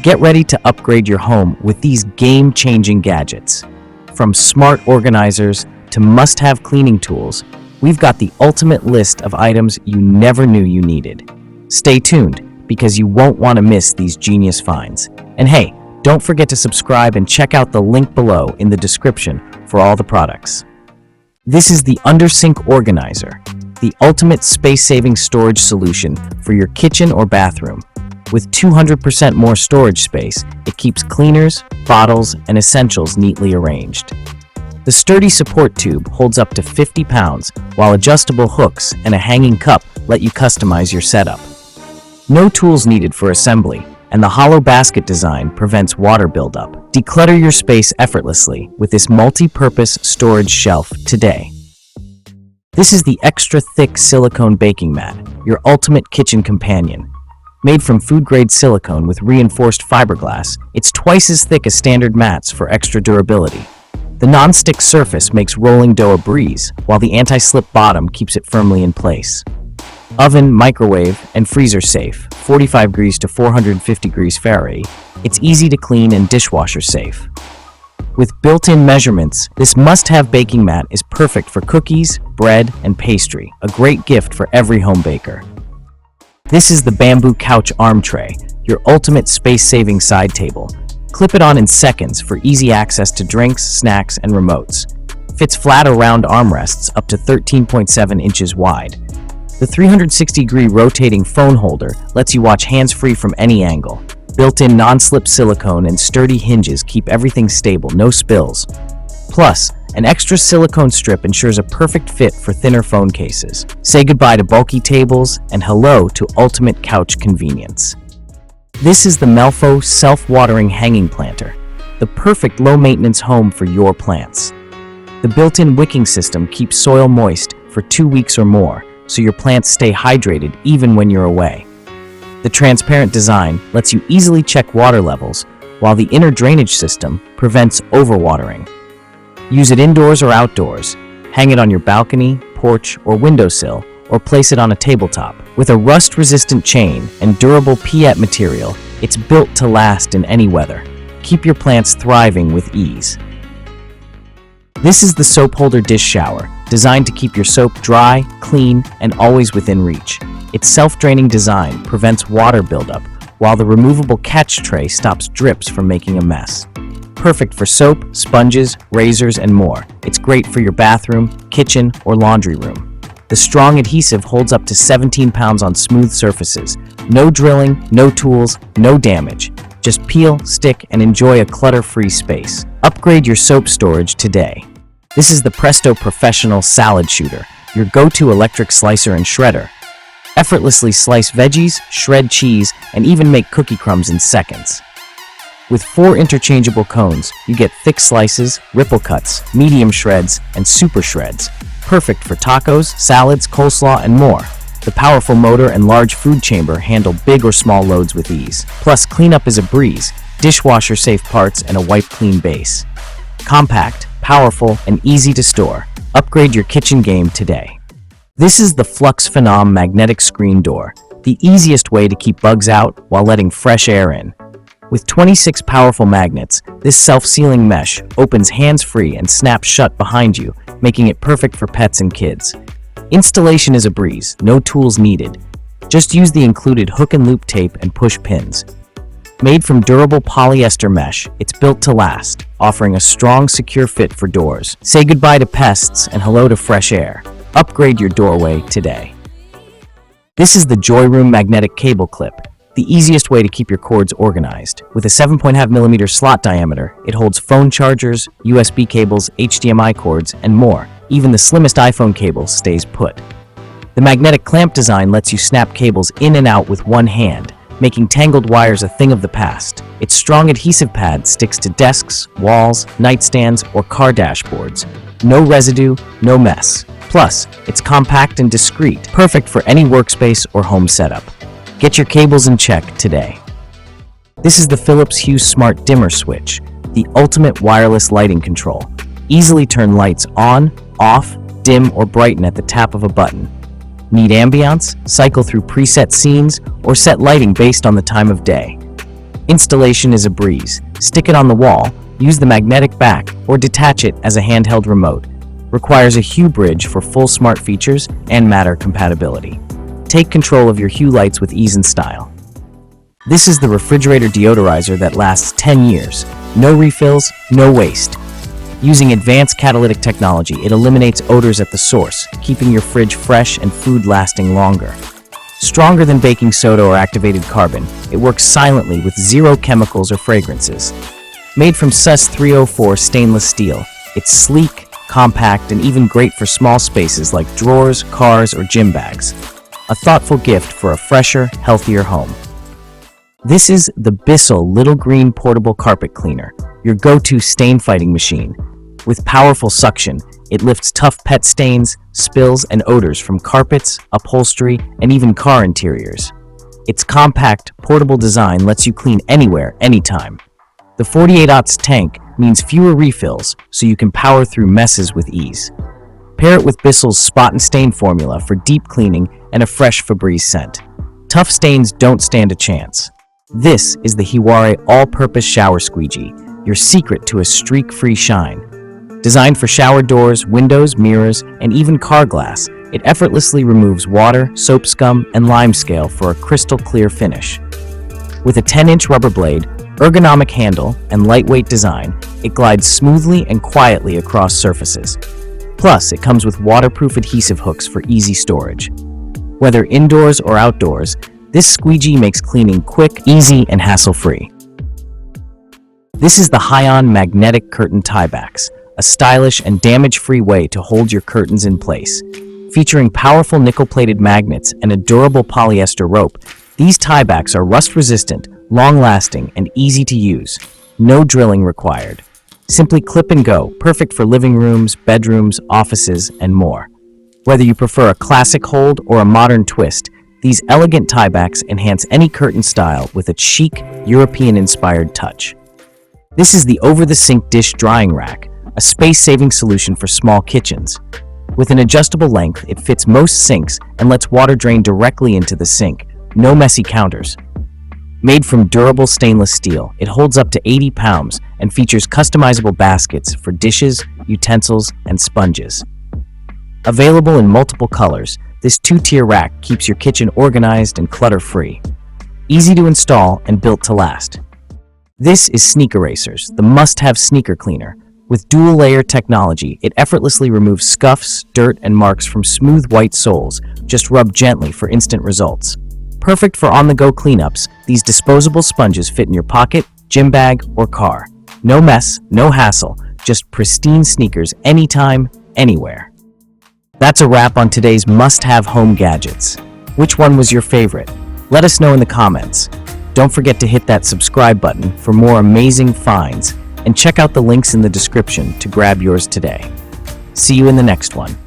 Get ready to upgrade your home with these game-changing gadgets. From smart organizers to must-have cleaning tools, we've got the ultimate list of items you never knew you needed. Stay tuned, because you won't want to miss these genius finds. And hey, don't forget to subscribe and check out the link below in the description for all the products. This is the Under-Sink Organizer, the ultimate space-saving storage solution for your kitchen or bathroom. With 200% more storage space, it keeps cleaners, bottles, and essentials neatly arranged. The sturdy support tube holds up to 50 pounds, while adjustable hooks and a hanging cup let you customize your setup. No tools needed for assembly, and the hollow basket design prevents water buildup. Declutter your space effortlessly with this multi-purpose storage shelf today. This is the extra-thick silicone baking mat, your ultimate kitchen companion. Made from food-grade silicone with reinforced fiberglass, it's twice as thick as standard mats for extra durability. The non-stick surface makes rolling dough a breeze, while the anti-slip bottom keeps it firmly in place. Oven, microwave, and freezer safe, 45 degrees to 450 degrees Fahrenheit. It's easy to clean and dishwasher safe. With built-in measurements, this must-have baking mat is perfect for cookies, bread, and pastry, a great gift for every home baker. This is the bamboo couch arm tray, your ultimate space-saving side table. Clip it on in seconds for easy access to drinks, snacks, and remotes. Fits flat or round armrests up to 13.7 inches wide. The 360-degree rotating phone holder lets you watch hands-free from any angle. Built-in non-slip silicone and sturdy hinges keep everything stable, no spills. Plus, an extra silicone strip ensures a perfect fit for thinner phone cases. Say goodbye to bulky tables and hello to ultimate couch convenience. This is the Melfo self-watering hanging planter, the perfect low-maintenance home for your plants. The built-in wicking system keeps soil moist for 2 weeks or more, so your plants stay hydrated even when you're away. The transparent design lets you easily check water levels, while the inner drainage system prevents overwatering. Use it indoors or outdoors. Hang it on your balcony, porch, or windowsill, or place it on a tabletop. With a rust-resistant chain and durable PET material, it's built to last in any weather. Keep your plants thriving with ease. This is the soap holder dish shower, designed to keep your soap dry, clean, and always within reach. Its self-draining design prevents water buildup, while the removable catch tray stops drips from making a mess. Perfect for soap, sponges, razors, and more. It's great for your bathroom, kitchen, or laundry room. The strong adhesive holds up to 17 pounds on smooth surfaces. No drilling, no tools, no damage. Just peel, stick, and enjoy a clutter-free space. Upgrade your soap storage today. This is the Presto Professional Salad Shooter, your go-to electric slicer and shredder. Effortlessly slice veggies, shred cheese, and even make cookie crumbs in seconds. With 4 interchangeable cones, you get thick slices, ripple cuts, medium shreds, and super shreds. Perfect for tacos, salads, coleslaw, and more. The powerful motor and large food chamber handle big or small loads with ease. Plus, cleanup is a breeze, dishwasher-safe parts, and a wipe-clean base. Compact, powerful, and easy to store. Upgrade your kitchen game today. This is the Flux Phenom magnetic screen door, the easiest way to keep bugs out while letting fresh air in. With 26 powerful magnets, this self-sealing mesh opens hands-free and snaps shut behind you, making it perfect for pets and kids. Installation is a breeze, no tools needed. Just use the included hook and loop tape and push pins. Made from durable polyester mesh, it's built to last, offering a strong, secure fit for doors. Say goodbye to pests and hello to fresh air. Upgrade your doorway today. This is the Joyroom magnetic cable clip, the easiest way to keep your cords organized. With a 7.5mm slot diameter, it holds phone chargers, USB cables, HDMI cords, and more. Even the slimmest iPhone cable stays put. The magnetic clamp design lets you snap cables in and out with one hand, making tangled wires a thing of the past. Its strong adhesive pad sticks to desks, walls, nightstands, or car dashboards. No residue, no mess. Plus, it's compact and discreet, perfect for any workspace or home setup. Get your cables in check today. This is the Philips Hue Smart Dimmer Switch, the ultimate wireless lighting control. Easily turn lights on, off, dim, or brighten at the tap of a button. Need ambiance? Cycle through preset scenes, or set lighting based on the time of day. Installation is a breeze. Stick it on the wall, use the magnetic back, or detach it as a handheld remote. Requires a Hue bridge for full smart features and Matter compatibility. Take control of your Hue lights with ease and style. This is the refrigerator deodorizer that lasts 10 years. No refills, no waste. Using advanced catalytic technology, it eliminates odors at the source, keeping your fridge fresh and food lasting longer. Stronger than baking soda or activated carbon, it works silently with zero chemicals or fragrances. Made from SUS 304 stainless steel, it's sleek, compact, and even great for small spaces like drawers, cars, or gym bags. A thoughtful gift for a fresher, healthier home. This is the Bissell Little Green Portable Carpet Cleaner, your go-to stain-fighting machine. With powerful suction, it lifts tough pet stains, spills, and odors from carpets, upholstery, and even car interiors. Its compact, portable design lets you clean anywhere, anytime. The 48-aughts tank means fewer refills, so you can power through messes with ease. Pair it with Bissell's Spot and Stain formula for deep cleaning and a fresh Febreze scent. Tough stains don't stand a chance. This is the Hiware All-Purpose Shower Squeegee, your secret to a streak-free shine. Designed for shower doors, windows, mirrors, and even car glass, it effortlessly removes water, soap scum, and limescale for a crystal-clear finish. With a 10-inch rubber blade, ergonomic handle, and lightweight design, it glides smoothly and quietly across surfaces. Plus, it comes with waterproof adhesive hooks for easy storage. Whether indoors or outdoors, this squeegee makes cleaning quick, easy, and hassle-free. This is the Hyon Magnetic Curtain Tiebacks, a stylish and damage-free way to hold your curtains in place. Featuring powerful nickel-plated magnets and a durable polyester rope, these tiebacks are rust-resistant, long-lasting, and easy to use. No drilling required. Simply clip and go, perfect for living rooms, bedrooms, offices, and more. Whether you prefer a classic hold or a modern twist, these elegant tiebacks enhance any curtain style with a chic, European-inspired touch. This is the over-the-sink dish drying rack, a space-saving solution for small kitchens. With an adjustable length, it fits most sinks and lets water drain directly into the sink. No messy counters. Made from durable stainless steel, it holds up to 80 pounds and features customizable baskets for dishes, utensils, and sponges. Available in multiple colors, this two-tier rack keeps your kitchen organized and clutter-free. Easy to install and built to last. This is Sneak Erasers, the must-have sneaker cleaner. With dual-layer technology, it effortlessly removes scuffs, dirt, and marks from smooth white soles. Just rub gently for instant results. Perfect for on-the-go cleanups, these disposable sponges fit in your pocket, gym bag, or car. No mess, no hassle, just pristine sneakers anytime, anywhere. That's a wrap on today's must-have home gadgets. Which one was your favorite? Let us know in the comments. Don't forget to hit that subscribe button for more amazing finds, and check out the links in the description to grab yours today. See you in the next one.